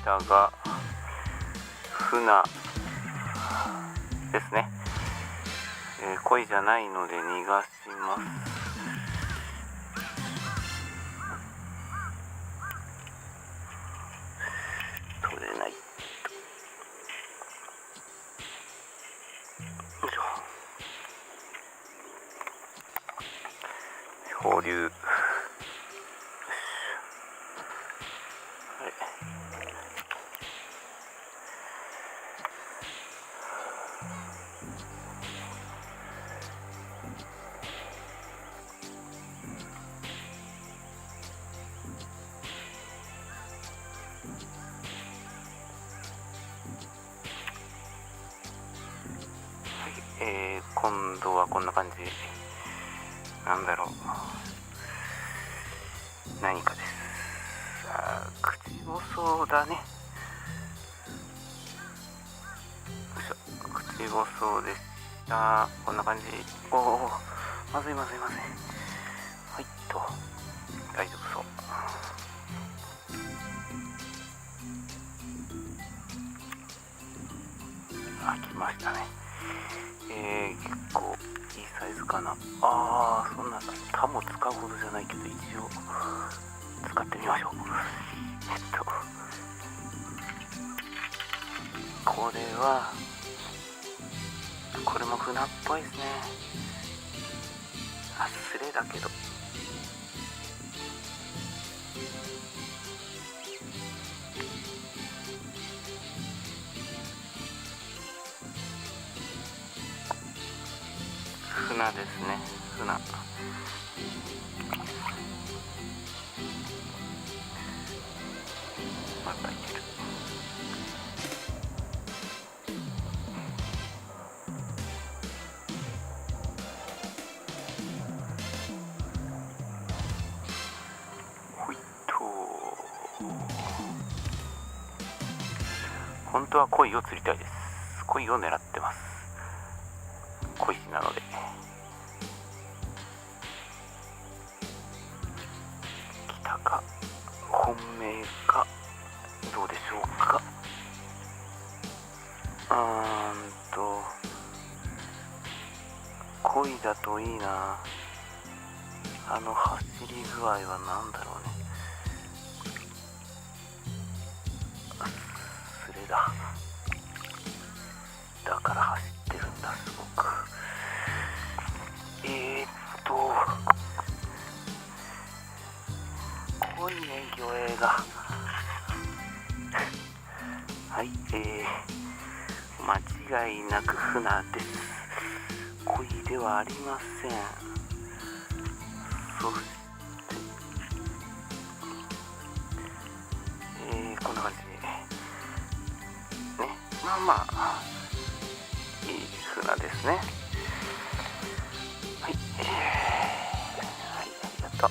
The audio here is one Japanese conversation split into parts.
したが、船ですね。鯉じゃないので逃がします。取れない。よいしょ。放流。今度はこんな感じ。なんだろう、何かです。口細だね。口細でした。こんな感じ。おお、まずい。はいと、大丈夫そう。来ましたね。結構いいサイズかな。そんな他も使うほどじゃないけど、一応使ってみましょう。これも船っぽいですね。スレだけど。船ですね。船。またいける。ほいっと。本当は鯉を釣りたいです。鯉を狙ってます。鯉師なので。来たか、本命か、どうでしょうか。鯉だといいな。走り具合は何だろうね。スレだ。だから走ってるんだ、すごく。濃いね、魚影が。はい、間違いなく船です。鯉ではありません。そして、こんな感じね。まあいい船ですね。はい、ありがとう。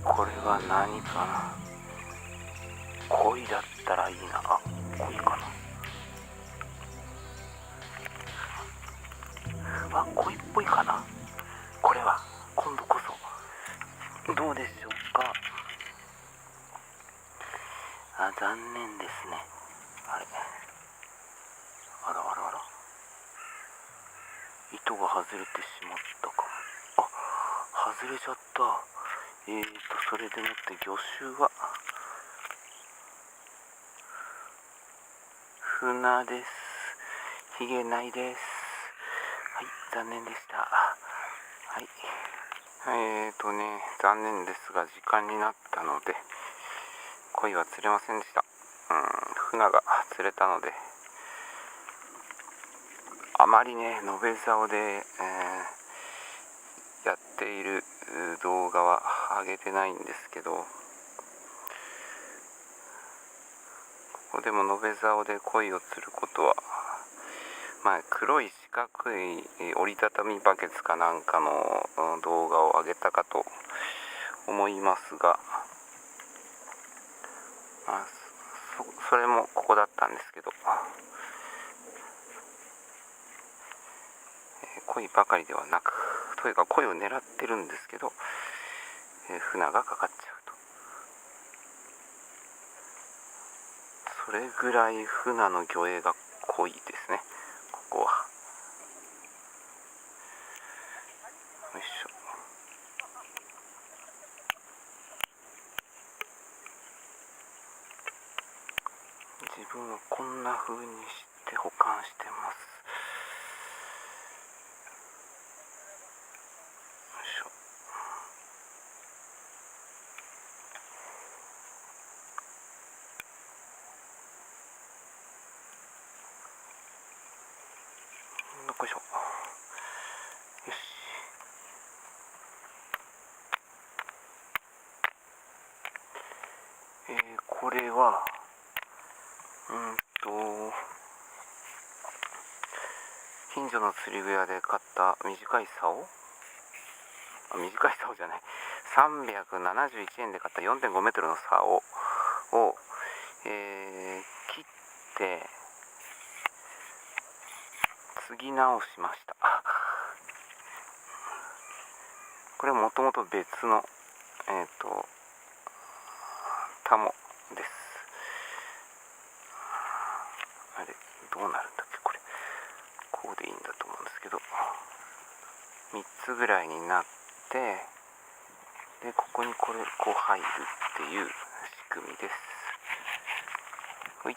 これは何かな。鯉だったらいいな。鯉かな。鯉っぽいかな。これは今度こそ。どうでしょうか。残念ですね。あら糸が外れてしまったかも。外れちゃった。それでもって魚種は船です。ヒゲないです。はい、残念でした。はい。残念ですが時間になったので鯉は釣れませんでした。船が釣れたので、あまりね、延べ竿で、やっている動画は上げてないんですけど、ここでも延べ竿で鯉を釣ることは黒い四角い折りたたみバケツかなんかの動画を上げたかと思いますが、それもここだったんですけど、鯉ばかりではなく、というか鯉を狙ってるんですけど、船がかかっちゃうと。それぐらい船の魚影が濃いですね、ここは。よいしょ。自分はこんな風にして保管してます。よいしょ。よいしょ。よし。これは近所の釣り具屋で買った短い竿、短い竿じゃない、371円で買った 4.5 メートルの竿を、切って継ぎ直しました。これもともと別のタモです。あれどうなるんだっけ、これこうでいいんだと思うんですけど、3つぐらいになって、でここにこれこう入るっていう仕組みです。はい、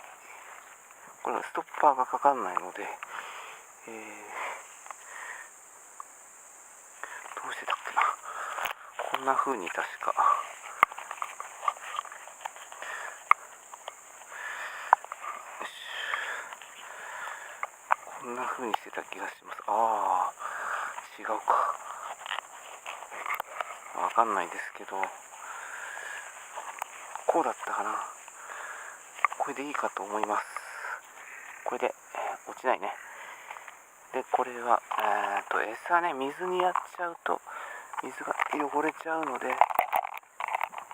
これはストッパーがかかんないので、どうしてだっけな、こんな風に確かこんな風にしてた気がします。違うか、わかんないですけど、こうだったかな。これでいいかと思います。これで、落ちないね。でこれは餌ね、水にやっちゃうと水が汚れちゃうので、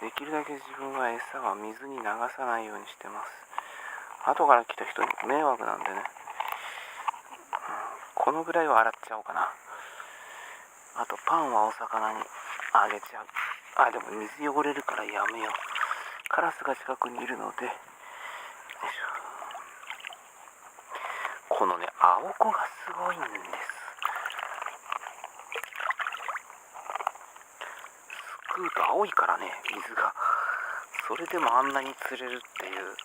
できるだけ自分は餌は水に流さないようにしてます。後から来た人に迷惑なんでね、このぐらいは洗っちゃおうかな。あとパンはお魚にあげちゃう。でも水汚れるからやめよう。カラスが近くにいるので、よいしょ。このね、青子がすごいんです。すくうと青いからね、水が。それでもあんなに釣れるっていう、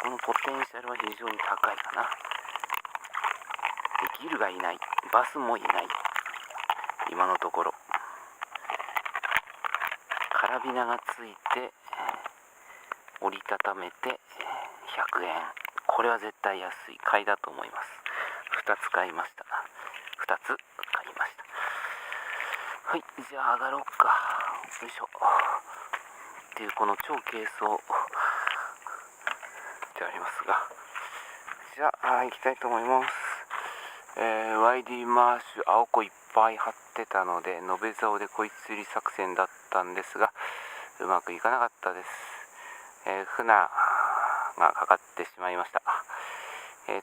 このポテンシャルは非常に高いかな。でギルがいない、バスもいない、今のところ。カラビナがついて折りたためて100円。これは絶対安い、買いだと思います。2つ買いました。2つ買いました。はい、じゃあ上がろうか。よいしょ。っていうこの超軽装でありますが、じゃあ行きたいと思います。YD マーシュ青子いっぱい張ってたので、延べ竿でこい釣り作戦だったんですが、うまくいかなかったです。船がかかってしまいました。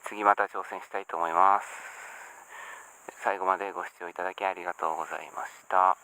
次また挑戦したいと思います。最後までご視聴いただきありがとうございました。